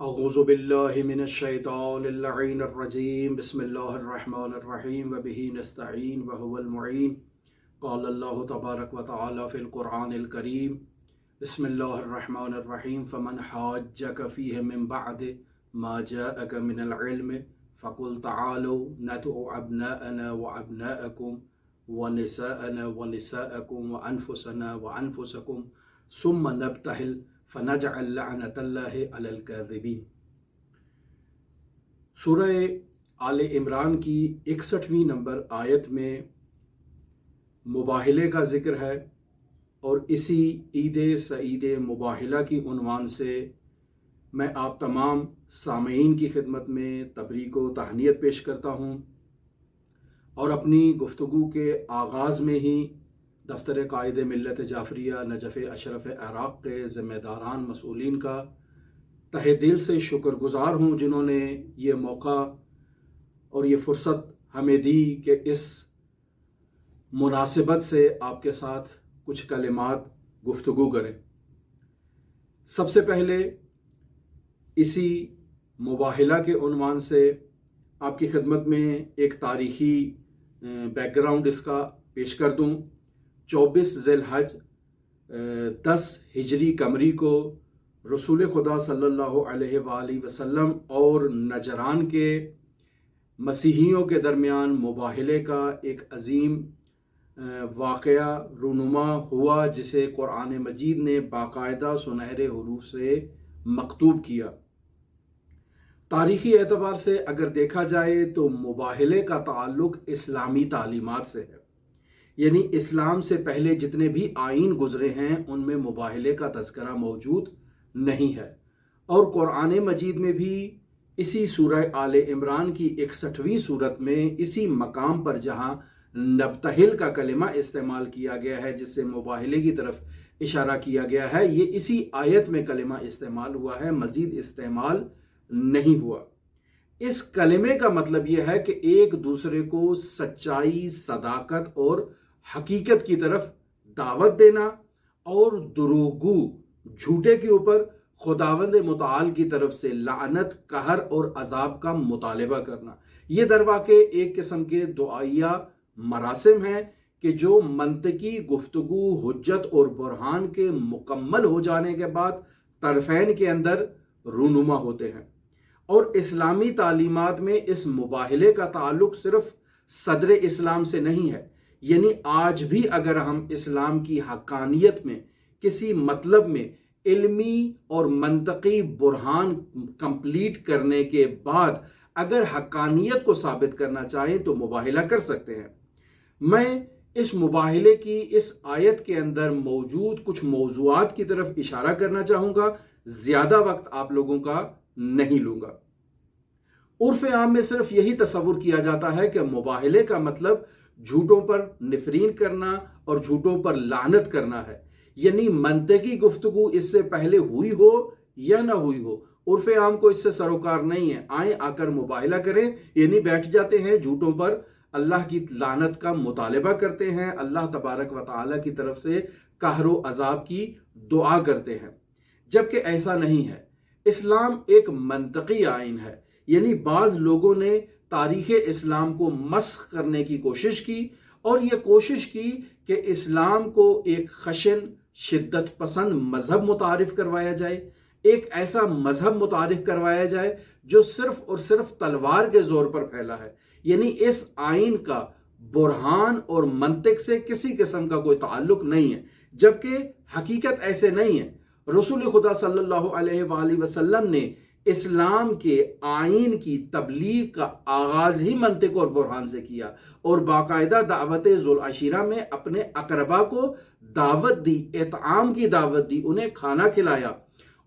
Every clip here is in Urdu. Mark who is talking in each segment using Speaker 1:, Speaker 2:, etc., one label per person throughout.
Speaker 1: اعوذ باللہ من الشیطان اللعین الرجیم بسم اللہ الرحمن الرحیم وبہ نستعین وہو المعین قال اللہ تبارک وتعالی فی القرآن الکریم بسم اللہ الرحمن الرحیم فمن حاجک فیہ من بعد ما جاءک من العلم فقل تعالوا ندعو ابناءنا وابناءکم ونساءنا ونساءکم وانفسنا وانفسکم ثم نبتہل فنجعل لعنت اللہ علی الکاذبین۔ سورہ آل عمران کی 61ویں نمبر آیت میں مباہلے کا ذکر ہے، اور اسی عید سعید مباہلہ کی عنوان سے میں آپ تمام سامعین کی خدمت میں تبریک و تہنیت پیش کرتا ہوں، اور اپنی گفتگو کے آغاز میں ہی دفتر قائد ملت جعفریہ نجف اشرف عراق کے ذمہ داران مسئولین کا تہہ دل سے شکر گزار ہوں، جنہوں نے یہ موقع اور یہ فرصت ہمیں دی کہ اس مناسبت سے آپ کے ساتھ کچھ کلمات گفتگو کریں۔ سب سے پہلے اسی مباہلہ کے عنوان سے آپ کی خدمت میں ایک تاریخی بیک گراؤنڈ اس کا پیش کر دوں۔ 24 ذی الحج 10 ہجری قمری کو رسول خدا صلی اللہ علیہ وآلہ وسلم اور نجران کے مسیحیوں کے درمیان مباہلے کا ایک عظیم واقعہ رونما ہوا، جسے قرآن مجید نے باقاعدہ سنہرے حروف سے مکتوب کیا۔ تاریخی اعتبار سے اگر دیکھا جائے تو مباہلے کا تعلق اسلامی تعلیمات سے ہے، یعنی اسلام سے پہلے جتنے بھی آئین گزرے ہیں ان میں مباہلے کا تذکرہ موجود نہیں ہے، اور قرآن مجید میں بھی اسی سورہ آل عمران کی 61ویں صورت میں اسی مقام پر جہاں نبتہل کا کلمہ استعمال کیا گیا ہے، جس سے مباہلے کی طرف اشارہ کیا گیا ہے، یہ اسی آیت میں کلمہ استعمال ہوا ہے، مزید استعمال نہیں ہوا۔ اس کلمے کا مطلب یہ ہے کہ ایک دوسرے کو سچائی، صداقت اور حقیقت کی طرف دعوت دینا، اور دروغگو جھوٹے کے اوپر خداوند متعال کی طرف سے لعنت، قہر اور عذاب کا مطالبہ کرنا۔ یہ در واقع ایک قسم کے دعائیہ مراسم ہیں کہ جو منطقی گفتگو، حجت اور برہان کے مکمل ہو جانے کے بعد طرفین کے اندر رونما ہوتے ہیں۔ اور اسلامی تعلیمات میں اس مباہلے کا تعلق صرف صدر اسلام سے نہیں ہے، یعنی آج بھی اگر ہم اسلام کی حقانیت میں کسی مطلب میں علمی اور منطقی برہان کمپلیٹ کرنے کے بعد اگر حقانیت کو ثابت کرنا چاہیں تو مباہلہ کر سکتے ہیں۔ میں اس مباہلے کی اس آیت کے اندر موجود کچھ موضوعات کی طرف اشارہ کرنا چاہوں گا، زیادہ وقت آپ لوگوں کا نہیں لوں گا۔ عرف عام میں صرف یہی تصور کیا جاتا ہے کہ مباہلے کا مطلب جھوٹوں پر نفرین کرنا اور جھوٹوں پر لعنت کرنا ہے، یعنی منطقی گفتگو اس سے پہلے ہوئی ہو یا نہ ہوئی ہو، عرف عام کو اس سے سروکار نہیں ہے، آئیں آ کر مباہلہ کریں، یعنی بیٹھ جاتے ہیں جھوٹوں پر اللہ کی لعنت کا مطالبہ کرتے ہیں، اللہ تبارک و تعالی کی طرف سے قہر و عذاب کی دعا کرتے ہیں، جبکہ ایسا نہیں ہے۔ اسلام ایک منطقی آئین ہے، یعنی بعض لوگوں نے تاریخ اسلام کو مسخ کرنے کی کوشش کی، اور یہ کوشش کی کہ اسلام کو ایک خشن، شدت پسند مذہب متعارف کروایا جائے، ایک ایسا مذہب متعارف کروایا جائے جو صرف اور صرف تلوار کے زور پر پھیلا ہے، یعنی اس آئین کا برہان اور منطق سے کسی قسم کا کوئی تعلق نہیں ہے، جبکہ حقیقت ایسے نہیں ہے۔ رسول خدا صلی اللہ علیہ وآلہ وسلم نے اسلام کے آئین کی تبلیغ کا آغاز ہی منطق اور برہان سے کیا، اور باقاعدہ دعوت ذوالعشیرہ میں اپنے اقربا کو دعوت دی، اطعام کی دعوت دی، انہیں کھانا کھلایا،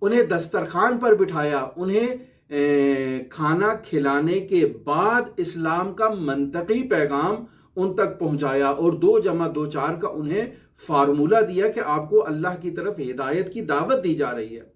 Speaker 1: انہیں دسترخوان پر بٹھایا، انہیں کھانا کھلانے کے بعد اسلام کا منطقی پیغام ان تک پہنچایا، اور 2 + 2 = 4 کا انہیں فارمولہ دیا کہ آپ کو اللہ کی طرف ہدایت کی دعوت دی جا رہی ہے۔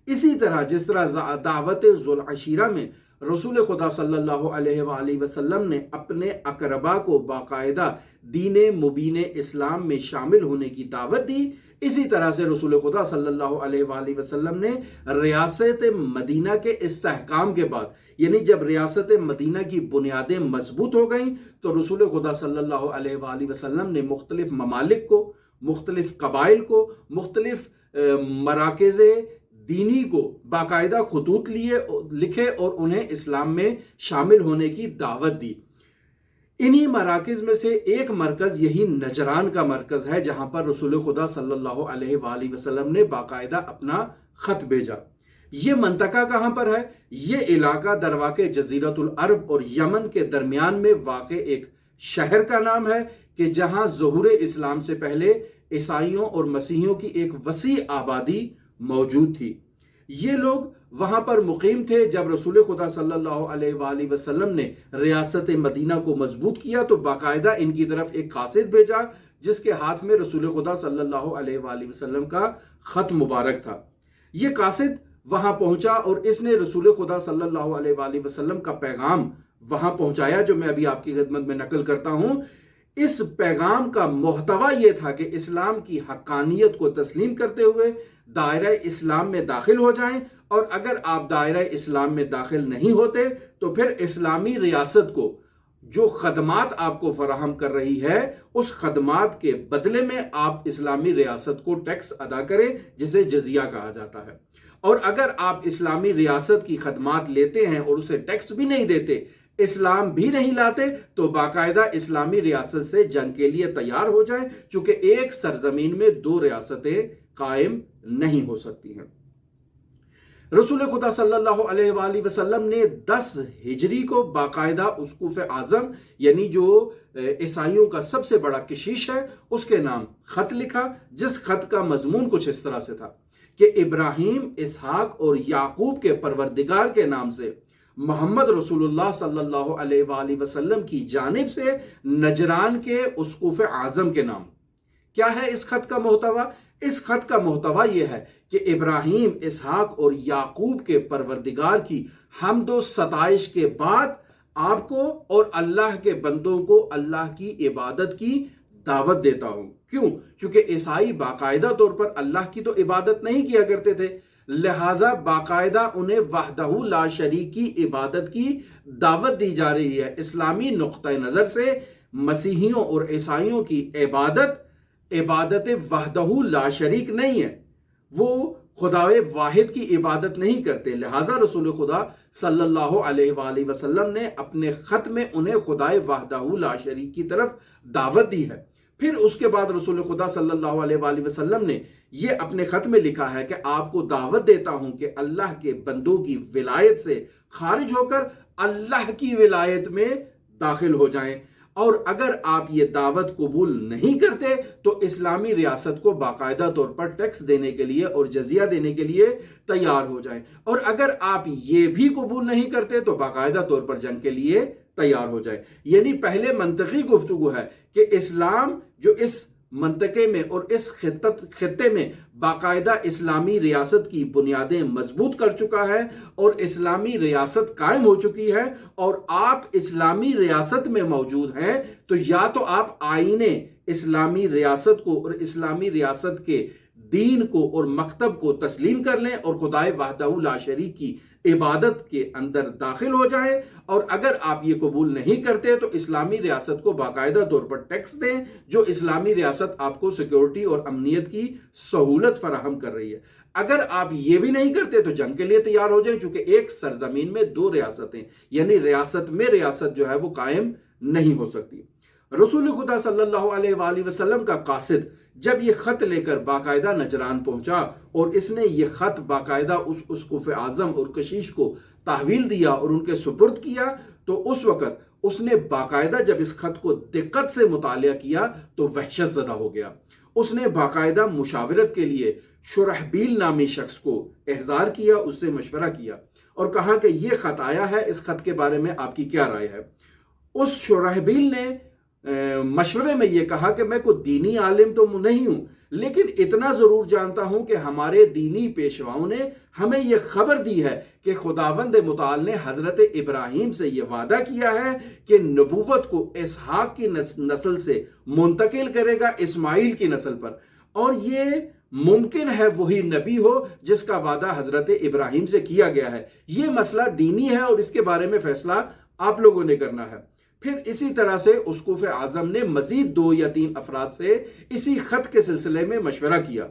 Speaker 1: اسی طرح جس طرح دعوت ذوالعشیرہ میں رسول خدا صلی اللہ علیہ وآلہ وسلم نے اپنے اقربا کو باقاعدہ دین مبین اسلام میں شامل ہونے کی دعوت دی، اسی طرح سے رسول خدا صلی اللہ علیہ وآلہ وسلم نے ریاست مدینہ کے استحکام کے بعد، یعنی جب ریاست مدینہ کی بنیادیں مضبوط ہو گئیں، تو رسول خدا صلی اللہ علیہ وآلہ وسلم نے مختلف ممالک کو، مختلف قبائل کو، مختلف مراکز دینی کو باقاعدہ خطوط لکھے اور انہیں اسلام میں شامل ہونے کی دعوت دی۔ انہی مراکز میں سے ایک مرکز یہی نجران کا مرکز ہے، جہاں پر رسول خدا صلی اللہ علیہ وآلہ وسلم نے باقاعدہ اپنا خط بھیجا۔ یہ منطقہ کہاں پر ہے؟ یہ علاقہ درواقع جزیرۃ العرب اور یمن کے درمیان میں واقع ایک شہر کا نام ہے کہ جہاں ظہور اسلام سے پہلے عیسائیوں اور مسیحیوں کی ایک وسیع آبادی موجود تھی۔ یہ لوگ وہاں پر مقیم تھے۔ جب رسول خدا صلی اللہ علیہ وآلہ وسلم نے ریاست مدینہ کو مضبوط کیا تو باقاعدہ ان کی طرف ایک قاصد بھیجا، جس کے ہاتھ میں رسول خدا صلی اللہ علیہ وآلہ وسلم کا خط مبارک تھا۔ یہ قاصد وہاں پہنچا اور اس نے رسول خدا صلی اللہ علیہ وآلہ وسلم کا پیغام وہاں پہنچایا، جو میں ابھی آپ کی خدمت میں نقل کرتا ہوں۔ اس پیغام کا محتوا یہ تھا کہ اسلام کی حقانیت کو تسلیم کرتے ہوئے دائرہ اسلام میں داخل ہو جائیں، اور اگر آپ دائرہ اسلام میں داخل نہیں ہوتے تو پھر اسلامی ریاست کو جو خدمات آپ کو فراہم کر رہی ہے، اس خدمات کے بدلے میں آپ اسلامی ریاست کو ٹیکس ادا کریں، جسے جزیہ کہا جاتا ہے۔ اور اگر آپ اسلامی ریاست کی خدمات لیتے ہیں اور اسے ٹیکس بھی نہیں دیتے، اسلام بھی نہیں لاتے، تو باقاعدہ اسلامی ریاست سے جنگ کے لیے تیار ہو جائیں، چونکہ ایک سرزمین میں دو ریاستیں قائم نہیں ہو سکتی ہیں۔ رسول خدا صلی اللہ علیہ وآلہ وسلم نے 10 ہجری کو باقاعدہ اسقف اعظم، یعنی جو عیسائیوں کا سب سے بڑا کشیش ہے، اس کے نام خط لکھا، جس خط کا مضمون کچھ اس طرح سے تھا کہ ابراہیم، اسحاق اور یعقوب کے پروردگار کے نام سے محمد رسول اللہ صلی اللہ علیہ وآلہ وسلم کی جانب سے نجران کے اسقف اعظم کے نام۔ کیا ہے اس خط کا محتوا؟ اس خط کا محتوا یہ ہے کہ ابراہیم، اسحاق اور یعقوب کے پروردگار کی حمد و ستائش کے بعد آپ کو اور اللہ کے بندوں کو اللہ کی عبادت کی دعوت دیتا ہوں۔ کیوں؟ چونکہ عیسائی باقاعدہ طور پر اللہ کی تو عبادت نہیں کیا کرتے تھے، لہٰذا باقاعدہ انہیں وحدہ لا شریک کی عبادت کی دعوت دی جا رہی ہے۔ اسلامی نقطہ نظر سے مسیحیوں اور عیسائیوں کی عبادت وحدہ لا شریک نہیں ہے، وہ خدا واحد کی عبادت نہیں کرتے، لہٰذا رسول خدا صلی اللہ علیہ وآلہ وسلم نے اپنے خط میں انہیں خدا وحدہ لا شریک کی طرف دعوت دی ہے۔ پھر اس کے بعد رسول خدا صلی اللہ علیہ وآلہ وسلم نے یہ اپنے خط میں لکھا ہے کہ آپ کو دعوت دیتا ہوں کہ اللہ کے بندوں کی ولایت سے خارج ہو کر اللہ کی ولایت میں داخل ہو جائیں، اور اگر آپ یہ دعوت قبول نہیں کرتے تو اسلامی ریاست کو باقاعدہ طور پر ٹیکس دینے کے لیے اور جزیہ دینے کے لیے تیار ہو جائیں، اور اگر آپ یہ بھی قبول نہیں کرتے تو باقاعدہ طور پر جنگ کے لیے تیار ہو جائے۔ یعنی پہلے منطقی گفتگو ہے کہ اسلام جو اس منطقے میں اور اس خطے میں باقاعدہ اسلامی ریاست کی بنیادیں مضبوط کر چکا ہے اور اسلامی ریاست قائم ہو چکی ہے، اور آپ اسلامی ریاست میں موجود ہیں، تو یا تو آپ آئین اسلامی ریاست کو اور اسلامی ریاست کے دین کو اور مکتب کو تسلیم کر لیں اور خدائے وحدہ لا شریک کی عبادت کے اندر داخل ہو جائیں، اور اگر آپ یہ قبول نہیں کرتے تو اسلامی ریاست کو باقاعدہ طور پر ٹیکس دیں، جو اسلامی ریاست آپ کو سیکیورٹی اور امنیت کی سہولت فراہم کر رہی ہے۔ اگر آپ یہ بھی نہیں کرتے تو جنگ کے لیے تیار ہو جائیں، چونکہ ایک سرزمین میں دو ریاستیں، یعنی ریاست میں ریاست جو ہے وہ قائم نہیں ہو سکتی۔ رسول خدا صلی اللہ علیہ وآلہ وسلم کا قاصد جب یہ خط لے کر باقاعدہ نجران پہنچا اور اس نے یہ خط باقاعدہ اس اسقف اعظم اور کشیش کو تحویل دیا اور ان کے سپرد کیا، تو اس وقت اس نے باقاعدہ جب اس خط کو دقت سے مطالعہ کیا تو وحشت زدہ ہو گیا۔ اس نے باقاعدہ مشاورت کے لیے شرحبیل نامی شخص کو احضار کیا، اس سے مشورہ کیا اور کہا کہ یہ خط آیا ہے، اس خط کے بارے میں آپ کی کیا رائے ہے؟ اس شرحبیل نے مشورے میں یہ کہا کہ میں کوئی دینی عالم تو نہیں ہوں، لیکن اتنا ضرور جانتا ہوں کہ ہمارے دینی پیشواؤں نے ہمیں یہ خبر دی ہے کہ خداوند متعال نے حضرت ابراہیم سے یہ وعدہ کیا ہے کہ نبوت کو اسحاق کی نسل سے منتقل کرے گا اسماعیل کی نسل پر، اور یہ ممکن ہے وہی نبی ہو جس کا وعدہ حضرت ابراہیم سے کیا گیا ہے۔ یہ مسئلہ دینی ہے اور اس کے بارے میں فیصلہ آپ لوگوں نے کرنا ہے۔ پھر اسی طرح سے اسقف اعظم نے مزید 2 یا 3 افراد سے اسی خط کے سلسلے میں مشورہ کیا۔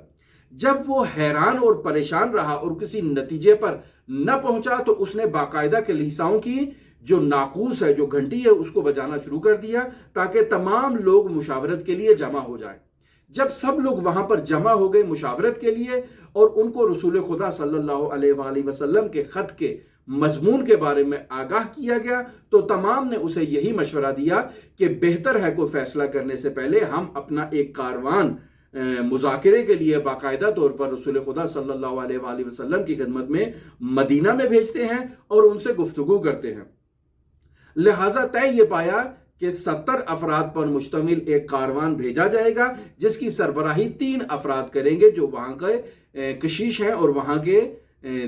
Speaker 1: جب وہ حیران اور پریشان رہا اور کسی نتیجے پر نہ پہنچا تو اس نے باقاعدہ کلیساؤں کی جو ناقوس ہے، جو گھنٹی ہے، اس کو بجانا شروع کر دیا تاکہ تمام لوگ مشاورت کے لیے جمع ہو جائیں۔ جب سب لوگ وہاں پر جمع ہو گئے مشاورت کے لیے اور ان کو رسول خدا صلی اللہ علیہ وآلہ وسلم کے خط کے مضمون کے بارے میں آگاہ کیا گیا تو تمام نے اسے یہی مشورہ دیا کہ بہتر ہے کوئی فیصلہ کرنے سے پہلے ہم اپنا ایک کاروان مذاکرے کے لیے باقاعدہ طور پر رسول خدا صلی اللہ علیہ وآلہ وسلم کی خدمت میں مدینہ میں بھیجتے ہیں اور ان سے گفتگو کرتے ہیں۔ لہٰذا طے یہ پایا کہ 70 افراد پر مشتمل ایک کاروان بھیجا جائے گا جس کی سربراہی 3 افراد کریں گے جو وہاں کے کشیش ہیں اور وہاں کے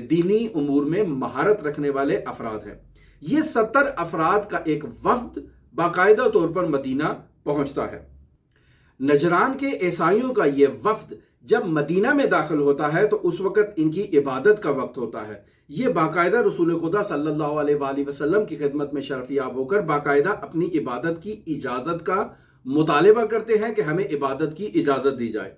Speaker 1: دینی امور میں مہارت رکھنے والے افراد ہیں۔ یہ 70 افراد کا ایک وفد باقاعدہ طور پر مدینہ پہنچتا ہے۔ نجران کے عیسائیوں کا یہ وفد جب مدینہ میں داخل ہوتا ہے تو اس وقت ان کی عبادت کا وقت ہوتا ہے۔ یہ باقاعدہ رسول خدا صلی اللہ علیہ وآلہ وسلم کی خدمت میں شرفیاب ہو کر باقاعدہ اپنی عبادت کی اجازت کا مطالبہ کرتے ہیں کہ ہمیں عبادت کی اجازت دی جائے۔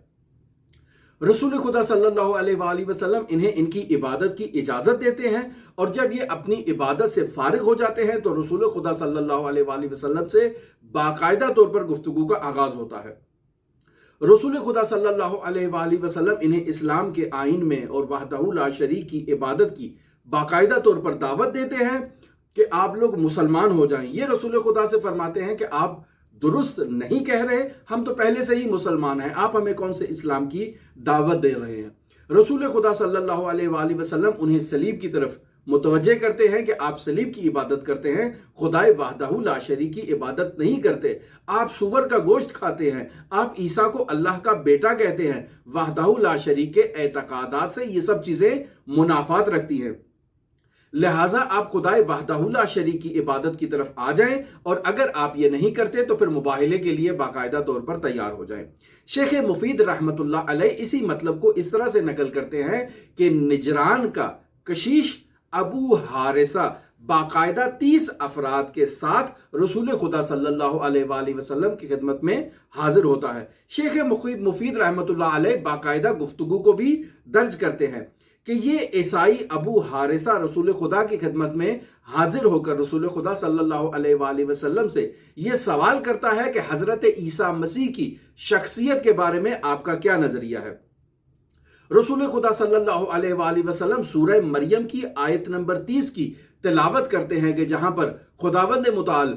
Speaker 1: رسول خدا صلی اللہ علیہ وآلہ وسلم انہیں ان کی عبادت کی اجازت دیتے ہیں، اور جب یہ اپنی عبادت سے فارغ ہو جاتے ہیں تو رسول خدا صلی اللہ علیہ وآلہ وسلم سے باقاعدہ طور پر گفتگو کا آغاز ہوتا ہے۔ رسول خدا صلی اللہ علیہ وآلہ وسلم انہیں اسلام کے آئین میں اور وحدہ لا شریک کی عبادت کی باقاعدہ طور پر دعوت دیتے ہیں کہ آپ لوگ مسلمان ہو جائیں۔ یہ رسول خدا سے فرماتے ہیں کہ آپ درست نہیں کہہ رہے، ہم تو پہلے سے ہی مسلمان ہیں، آپ ہمیں کون سے اسلام کی دعوت دے رہے ہیں۔ رسول خدا صلی اللہ علیہ وآلہ وسلم انہیں صلیب کی طرف متوجہ کرتے ہیں کہ آپ صلیب کی عبادت کرتے ہیں، خدائے وحدہ لا شریک کی عبادت نہیں کرتے، آپ سور کا گوشت کھاتے ہیں، آپ عیسیٰ کو اللہ کا بیٹا کہتے ہیں۔ وحدہ لا شریک کے اعتقادات سے یہ سب چیزیں منافات رکھتی ہیں، لہٰذا آپ خدائے وحدہ لا شریک کی عبادت کی طرف آ جائیں، اور اگر آپ یہ نہیں کرتے تو پھر مباہلے کے لیے باقاعدہ طور پر تیار ہو جائیں۔ شیخ مفید رحمت اللہ علیہ اسی مطلب کو اس طرح سے نقل کرتے ہیں کہ نجران کا کشیش ابو حارثہ باقاعدہ 30 افراد کے ساتھ رسول خدا صلی اللہ علیہ وآلہ وسلم کی خدمت میں حاضر ہوتا ہے۔ شیخ مفید رحمت اللہ علیہ باقاعدہ گفتگو کو بھی درج کرتے ہیں کہ یہ عیسائی ابو حارثہ رسول خدا کی خدمت میں حاضر ہو کر رسول خدا صلی اللہ علیہ وآلہ وسلم سے یہ سوال کرتا ہے کہ حضرت عیسیٰ مسیح کی شخصیت کے بارے میں آپ کا کیا نظریہ ہے۔ رسول خدا صلی اللہ علیہ وآلہ وسلم سورہ مریم کی آیت نمبر 30 کی تلاوت کرتے ہیں کہ جہاں پر خداوند متعال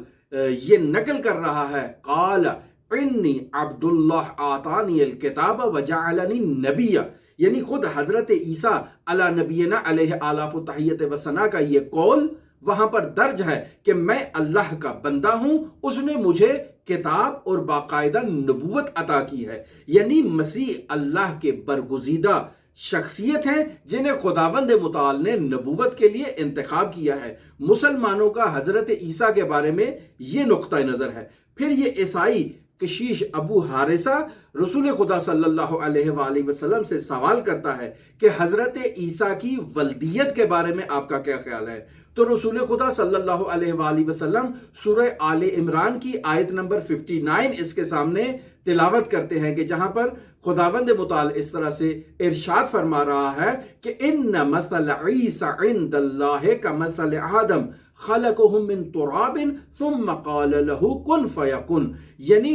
Speaker 1: یہ نقل کر رہا ہے، قال انی عبد اللہ آتانی الکتاب وجعلنی نبیا، یعنی خود حضرت عیسیٰ علی نبینا علیہ آلاف و تحیت و ثنا کا یہ قول وہاں پر درج ہے کہ میں اللہ کا بندہ ہوں، اس نے مجھے کتاب اور باقاعدہ نبوت عطا کی ہے۔ یعنی مسیح اللہ کے برگزیدہ شخصیت ہیں جنہیں خداوند متعال نے نبوت کے لیے انتخاب کیا ہے۔ مسلمانوں کا حضرت عیسیٰ کے بارے میں یہ نقطہ نظر ہے۔ پھر یہ عیسائی کشیش ابو حارثہ رسول خدا صلی اللہ علیہ وآلہ وسلم سے سوال کرتا ہے کہ حضرت عیسیٰ کی ولدیت کے بارے میں آپ کا کیا خیال ہے؟ تو رسول خدا صلی اللہ علیہ وآلہ وسلم سورہ آل عمران کی آیت نمبر 59 اس کے سامنے تلاوت کرتے ہیں کہ جہاں پر خداوند متعال اس طرح سے ارشاد فرما رہا ہے کہ ان مثل عیسیٰ عند اللہ کمثل آدم خلقہ من تراب ثم قال له کن فیکن، یعنی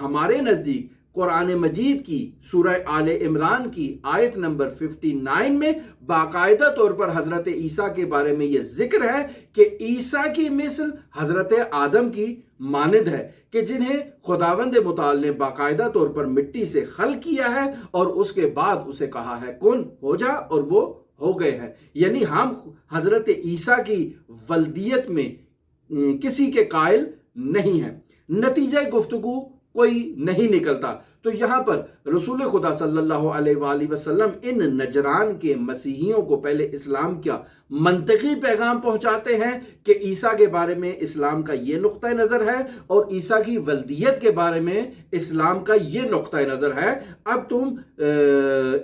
Speaker 1: ہمارے نزدیک قرآن مجید کی سورہ آل عمران کی آیت نمبر 59 میں باقاعدہ طور پر حضرت عیسیٰ کے بارے میں یہ ذکر ہے کہ عیسیٰ کی مثل حضرت آدم کی مانند ہے کہ جنہیں خداوند متعال نے باقاعدہ طور پر مٹی سے خلق کیا ہے اور اس کے بعد اسے کہا ہے کن ہو جا، اور وہ ہو گئے ہیں۔ یعنی ہم حضرت عیسیٰ کی ولدیت میں کسی کے قائل نہیں ہیں۔ نتیجہ گفتگو کوئی نہیں نکلتا تو یہاں پر رسول خدا صلی اللہ علیہ وآلہ وسلم ان نجران کے مسیحیوں کو پہلے اسلام کا منطقی پیغام پہنچاتے ہیں کہ عیسیٰ کے بارے میں اسلام کا یہ نقطہ نظر ہے اور عیسیٰ کی ولدیت کے بارے میں اسلام کا یہ نقطہ نظر ہے، اب تم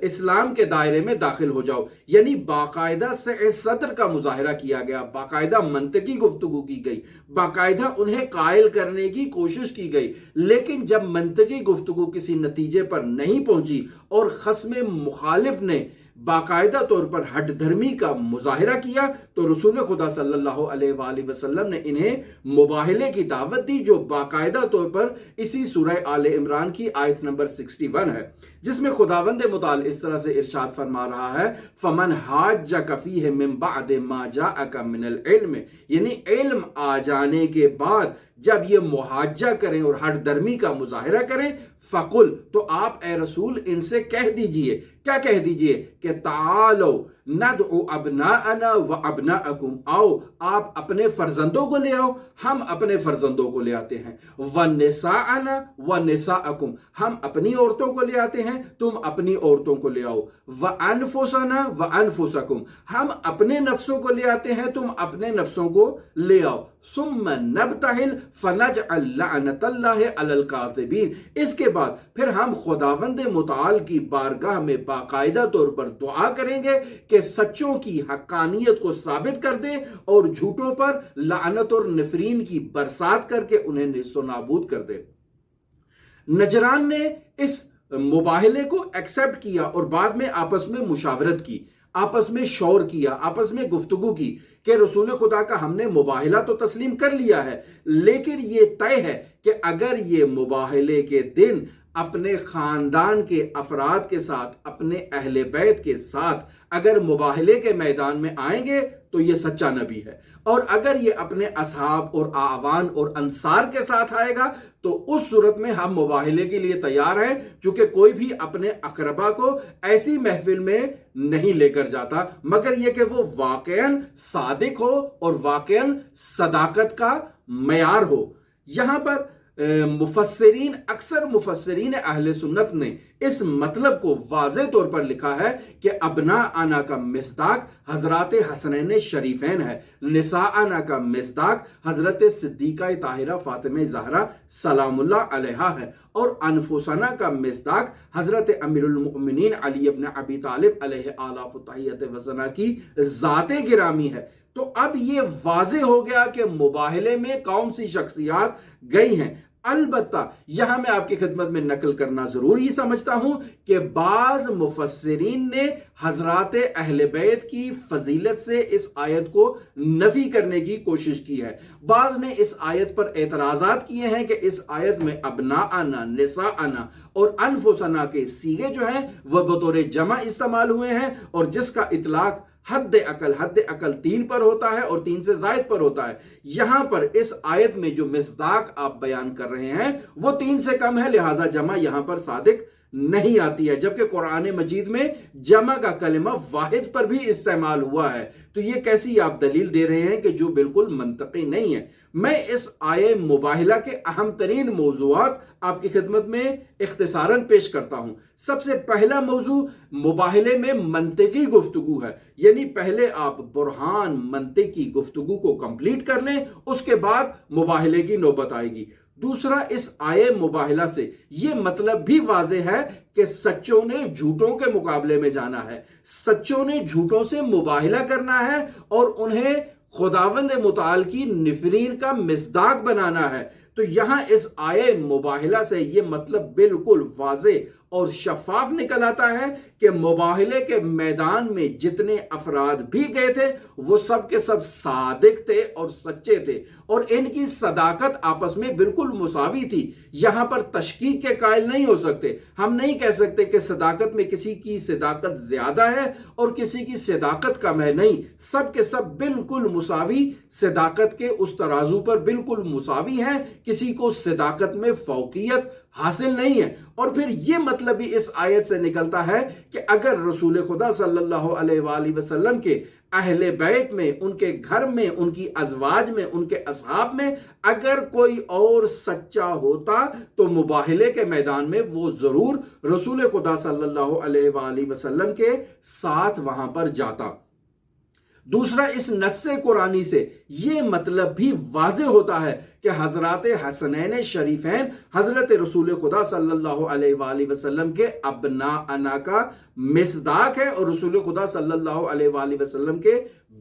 Speaker 1: اسلام کے دائرے میں داخل ہو جاؤ۔ یعنی باقاعدہ صدر کا مظاہرہ کیا گیا، باقاعدہ منطقی گفتگو کی گئی، باقاعدہ انہیں قائل کرنے کی کوشش کی گئی، لیکن جب منطقی گفتگو کسی نتیجے پر نہیں پہنچی اور خصم مخالف نے باقاعدہ طور پر ہٹ دھرمی کا مظاہرہ کیا تو رسول خدا صلی اللہ علیہ وآلہ وسلم نے انہیں مباہلے کی دعوت دی، جو باقاعدہ طور پر اسی سورہ آل عمران کی آیت نمبر 61 ہے، جس میں خداوند متعال اس طرح سے ارشاد فرما رہا ہے فَمَنْ حَاجَّكَ فِيهِ مِنْ بَعْدِ مَا جَاءَكَ مِنَ الْعِلْمِ، یعنی علم آ جانے کے بعد جب یہ محاجہ کریں اور ہٹ درمی کا مظاہرہ کریں، فَقُلْ، تو آپ اے رسول ان سے کہہ دیجئے، کیا کہہ دیجئے کہ تعالو ندعو ابناءنا و ابناءکم، آؤ آپ اپنے فرزندوں کو لے آؤ، ہم اپنے فرزندوں کو لے آتے ہیں، ونساءنا و نساءکم، ہم اپنی عورتوں کو لے آتے ہیں، تم اپنی عورتوں کو لے آؤ، وانفسنا و انفسکم، ہم اپنے نفسوں کو لے آتے ہیں، تم اپنے نفسوں کو لے آؤ، ثم نبتہل فنجعل لعنت اللہ علی الکاذبین، اس کے بعد پھر ہم خداوند متعال کی بارگاہ میں باقاعدہ طور پر دعا کریں گے کہ سچوں کی حقانیت کو ثابت کر دے اور جھوٹوں پر لعنت اور نفرین کی برسات کر کے انہیں نیست و نابود کر دے۔ نجران نے اس مباہلے کو ایکسپٹ کیا اور بعد میں آپس میں مشاورت کی، آپس میں شور کیا، آپس میں گفتگو کی کہ رسول خدا کا ہم نے مباہلہ تو تسلیم کر لیا ہے، لیکن یہ طے ہے کہ اگر یہ مباہلے کے دن اپنے خاندان کے افراد کے ساتھ، اپنے اہل بیت کے ساتھ اگر مباہلے کے میدان میں آئیں گے تو یہ سچا نبی ہے، اور اگر یہ اپنے اصحاب اور اعوان اور انصار کے ساتھ آئے گا تو اس صورت میں ہم مباہلے کے لیے تیار ہیں، چونکہ کوئی بھی اپنے اقربا کو ایسی محفل میں نہیں لے کر جاتا مگر یہ کہ وہ واقعاً صادق ہو اور واقعاً صداقت کا معیار ہو۔ یہاں پر مفسرین، اکثر مفسرین اہل سنت نے اس مطلب کو واضح طور پر لکھا ہے کہ ابناءنا کا مصداق حضرات حسنین شریفین ہے، نساءنا کا مصداق حضرت صدیقہ طاہرہ فاطمہ زہرا سلام اللہ علیہا ہے، اور انفسنا کا مصداق حضرت امیر المؤمنین علی ابن ابی طالب علیہ آلاف التحیت وسنا کی ذات گرامی ہے۔ تو اب یہ واضح ہو گیا کہ مباہلے میں کون سی شخصیات گئی ہیں۔ البتہ یہاں میں آپ کی خدمت میں نقل کرنا ضروری سمجھتا ہوں کہ بعض مفسرین نے حضرات اہل بیت کی فضیلت سے اس آیت کو نفی کرنے کی کوشش کی ہے، بعض نے اس آیت پر اعتراضات کیے ہیں کہ اس آیت میں ابناءنا، نساءنا اور انفسنا کے صیغے جو ہیں وہ بطور جمع استعمال ہوئے ہیں، اور جس کا اطلاق حد اقل 3 پر ہوتا ہے اور 3 سے زائد پر ہوتا ہے۔ یہاں پر اس آیت میں جو مصداق آپ بیان کر رہے ہیں وہ 3 سے کم ہے، لہٰذا جمع یہاں پر صادق نہیں آتی ہے، جبکہ قرآن مجید میں جمع کا کلمہ واحد پر بھی استعمال ہوا ہے۔ تو یہ کیسی آپ دلیل دے رہے ہیں کہ جو بالکل منطقی نہیں ہے۔ میں اس آیے مباہلہ کے اہم ترین موضوعات آپ کی خدمت میں اختصاراً پیش کرتا ہوں۔ سب سے پہلا موضوع مباہلے میں منطقی گفتگو ہے، یعنی پہلے آپ برہان منطقی گفتگو کو کمپلیٹ کر لیں، اس کے بعد مباہلے کی نوبت آئے گی۔ دوسرا، اس آیے مباہلہ سے یہ مطلب بھی واضح ہے کہ سچوں نے جھوٹوں کے مقابلے میں جانا ہے، سچوں نے جھوٹوں سے مباہلہ کرنا ہے اور انہیں خداوند متعال کی نفرین کا مصداق بنانا ہے۔ تو یہاں اس آیے مباہلہ سے یہ مطلب بالکل واضح اور شفاف نکل آتا ہے کہ مباہلے کے میدان میں جتنے افراد بھی گئے تھے وہ سب کے سب صادق تھے اور سچے تھے، اور ان کی صداقت آپس میں بالکل مساوی تھی۔ یہاں پر تشکیک کے قائل نہیں ہو سکتے، ہم نہیں کہہ سکتے کہ صداقت میں کسی کی صداقت زیادہ ہے اور کسی کی صداقت کم ہے، نہیں، سب کے سب بالکل مساوی صداقت کے اس ترازو پر بالکل مساوی ہیں، کسی کو صداقت میں فوقیت حاصل نہیں ہے۔ اور پھر یہ مطلب بھی اس آیت سے نکلتا ہے کہ اگر رسول خدا صلی اللہ علیہ وآلہ وسلم کے اہل بیت میں، ان کے گھر میں، ان کی ازواج میں، ان کے اصحاب میں اگر کوئی اور سچا ہوتا تو مباہلے کے میدان میں وہ ضرور رسول خدا صلی اللہ علیہ وآلہ وسلم کے ساتھ وہاں پر جاتا۔ دوسرا، اس نص قرآنی سے یہ مطلب بھی واضح ہوتا ہے کہ حضرات حسنین شریفین حضرت رسول خدا صلی اللہ علیہ وآلہ وسلم کے ابناء کا مصداق ہے اور رسول خدا صلی اللہ علیہ وآلہ وسلم کے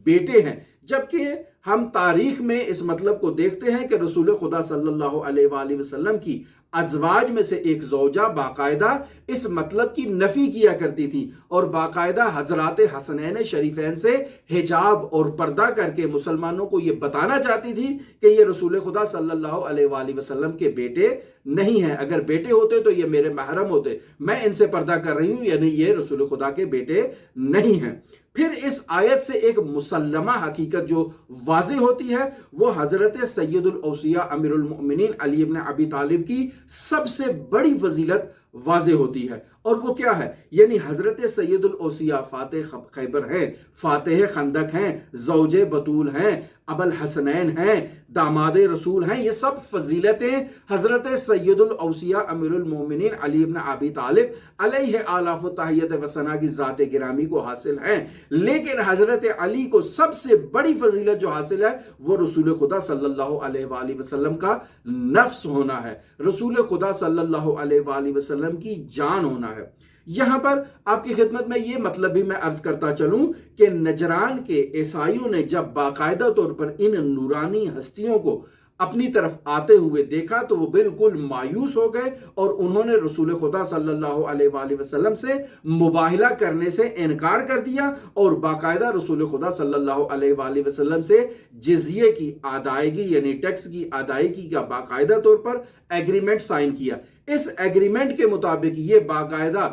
Speaker 1: بیٹے ہیں۔ جبکہ ہم تاریخ میں اس مطلب کو دیکھتے ہیں کہ رسول خدا صلی اللہ علیہ وآلہ وسلم کی ازواج میں سے ایک زوجہ باقاعدہ اس مطلب کی نفی کیا کرتی تھی اور باقاعدہ حضرات حسنین شریفین سے حجاب اور پردہ کر کے مسلمانوں کو یہ بتانا چاہتی تھی کہ یہ رسول خدا صلی اللہ علیہ وآلہ وسلم کے بیٹے نہیں ہیں، اگر بیٹے ہوتے تو یہ میرے محرم ہوتے، میں ان سے پردہ کر رہی ہوں، یعنی یہ رسول خدا کے بیٹے نہیں ہیں۔ پھر اس آیت سے ایک مسلمہ حقیقت جو واضح ہوتی ہے وہ حضرت سید الاوصیاء امیر المؤمنین علی بن ابی طالب کی سب سے بڑی فضیلت واضح ہوتی ہے، اور وہ کیا ہے؟ یعنی حضرت سید الاوصیاء فاتح خیبر ہیں، فاتح خندق ہیں، زوج بطول ہیں، ابو الحسنین ہیں، داماد رسول ہیں۔ یہ سب فضیلتیں حضرت سید الاوصیاء امیر المومنین علی بن ابی طالب علیہ آلاف و تحیت و ثنا کی ذات گرامی کو حاصل ہیں، لیکن حضرت علی کو سب سے بڑی فضیلت جو حاصل ہے وہ رسول خدا صلی اللہ علیہ وآلہ وسلم کا نفس ہونا ہے، رسول خدا صلی اللہ علیہ وآلہ وسلم کی جان ہونا ہے۔ یہاں پر آپ کی خدمت میں یہ مطلب بھی میں عرض کرتا چلوں کہ نجران کے عیسائیوں نے جب باقاعدہ طور پر ان نورانی ہستیوں کو اپنی طرف آتے ہوئے دیکھا تو وہ بالکل مایوس ہو گئے اور انہوں نے رسول خدا صلی اللہ علیہ وآلہ وسلم سے مباہلہ کرنے سے انکار کر دیا اور باقاعدہ رسول خدا صلی اللہ علیہ وآلہ وسلم سے جزیے کی ادائیگی یعنی ٹیکس کی ادائیگی کا باقاعدہ طور پر ایگریمنٹ سائن کیا۔ اس ایگریمنٹ کے مطابق یہ باقاعدہ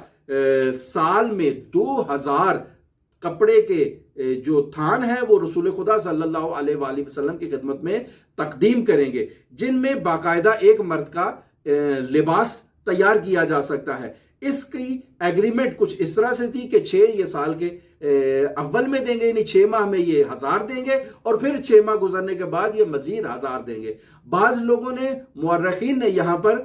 Speaker 1: سال میں 2000 کپڑے کے جو تھان ہیں وہ رسول خدا صلی اللہ علیہ وآلہ وسلم کی خدمت میں تقدیم کریں گے، جن میں باقاعدہ ایک مرد کا لباس تیار کیا جا سکتا ہے۔ اس کی ایگریمنٹ کچھ اس طرح سے تھی کہ 6 یہ سال کے اول میں دیں گے، یعنی 6 ماہ میں یہ 1000 دیں گے اور پھر 6 ماہ گزرنے کے بعد یہ مزید 1000 دیں گے۔ بعض لوگوں نے، مورخین نے یہاں پر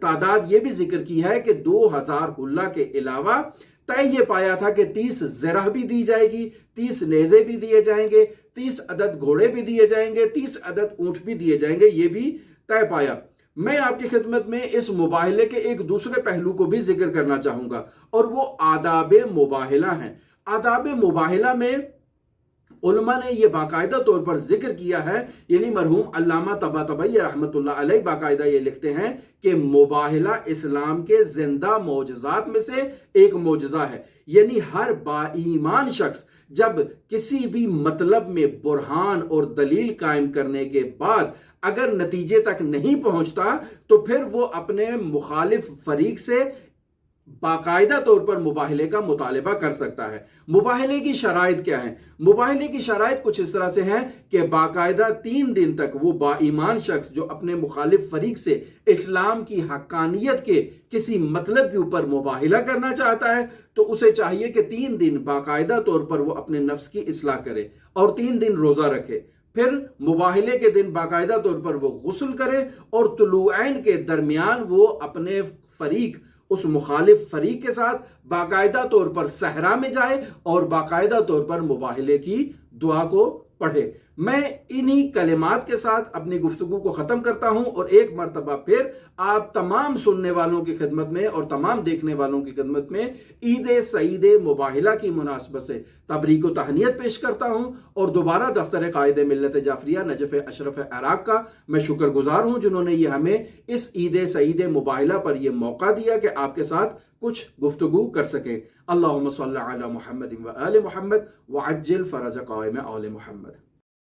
Speaker 1: تعداد یہ بھی ذکر کی ہے کہ 2000 حلہ کے علاوہ طے یہ پایا تھا کہ 30 زرہ بھی دی جائے گی، 30 نیزے بھی دیے جائیں گے، 30 عدد گھوڑے بھی دیے جائیں گے، 30 عدد اونٹ بھی دیے جائیں گے، یہ بھی طے پایا۔ میں آپ کی خدمت میں اس مباہلے کے ایک دوسرے پہلو کو بھی ذکر کرنا چاہوں گا اور وہ آداب مباہلہ ہیں۔ آداب مباہلہ میں علماء نے یہ باقاعدہ طور پر ذکر کیا ہے، یعنی مرحوم علامہ طباطبائی رحمۃ اللہ علیہ باقاعدہ یہ لکھتے ہیں کہ مباہلہ اسلام کے زندہ معجزات میں سے ایک معجزہ ہے، یعنی ہر با ایمان شخص جب کسی بھی مطلب میں برہان اور دلیل قائم کرنے کے بعد اگر نتیجے تک نہیں پہنچتا تو پھر وہ اپنے مخالف فریق سے باقاعدہ طور پر مباہلے کا مطالبہ کر سکتا ہے۔ مباہلے کی شرائط کیا ہیں؟ مباہلے کی شرائط کچھ اس طرح سے ہیں کہ باقاعدہ 3 دن تک وہ با ایمان شخص جو اپنے مخالف فریق سے اسلام کی حقانیت کے کسی مطلب کے اوپر مباہلہ کرنا چاہتا ہے تو اسے چاہیے کہ 3 دن باقاعدہ طور پر وہ اپنے نفس کی اصلاح کرے اور 3 دن روزہ رکھے، پھر مباہلے کے دن باقاعدہ طور پر وہ غسل کرے اور طلوعین کے درمیان وہ اپنے فریق اس مخالف فریق کے ساتھ باقاعدہ طور پر صحرا میں جائے اور باقاعدہ طور پر مباہلے کی دعا کو پڑھے۔ میں انہی کلمات کے ساتھ اپنی گفتگو کو ختم کرتا ہوں اور ایک مرتبہ پھر آپ تمام سننے والوں کی خدمت میں اور تمام دیکھنے والوں کی خدمت میں عید سعید مباہلہ کی مناسبت سے تبریک و تہنیت پیش کرتا ہوں اور دوبارہ دفتر قائد ملت جعفریہ نجف اشرف عراق کا میں شکر گزار ہوں جنہوں نے یہ ہمیں اس عید سعید مباہلہ پر یہ موقع دیا کہ آپ کے ساتھ کچھ گفتگو کر سکیں۔ اللہم صلی علی محمد و آل محمد وعجل فرج قائم آل محمد۔